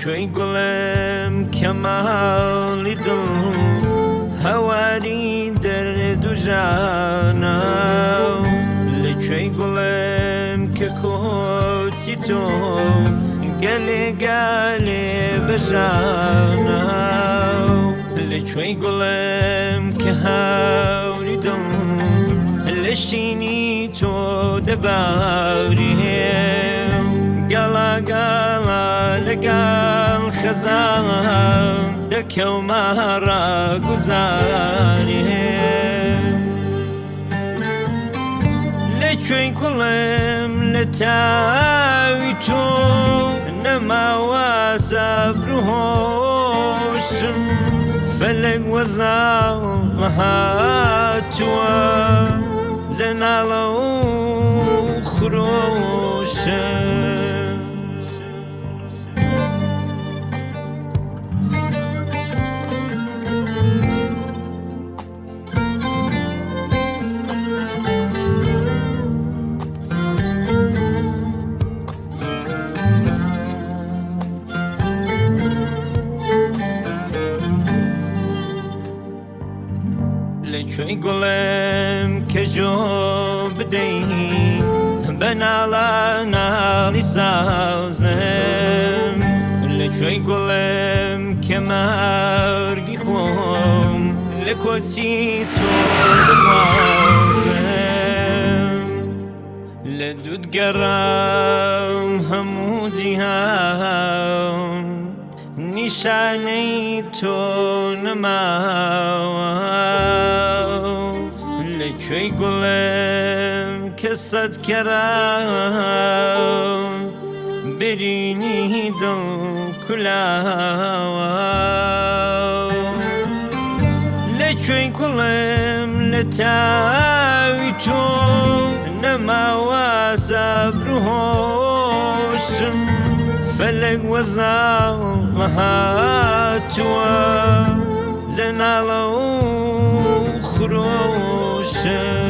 لچوی گلم کمالی دل هواری در دو جانم لچوی گلم که کوچی تو گلی گلی بجانم لچوی گلم که هوری دل لشینی تو دباریم گلا گلا لگل خزان دکو مهرا گزاریم لچوی گلم لتاوی تو نما واسب روحشم فلق وزالهاتوا لنالو خروشم لچوی گلم که جو بدهی بنالا نالی سازم لچوی گلم که مرگی خوم لکوچی تو بخوازم لدودگرم همو جیهان نشانه تو نماوم لچوی گلم که صد کرم برینی دل کلاوم لچوی گلم لتاوی تو نماواسب روحشم فلق وزالهاتوا لنالو خروشم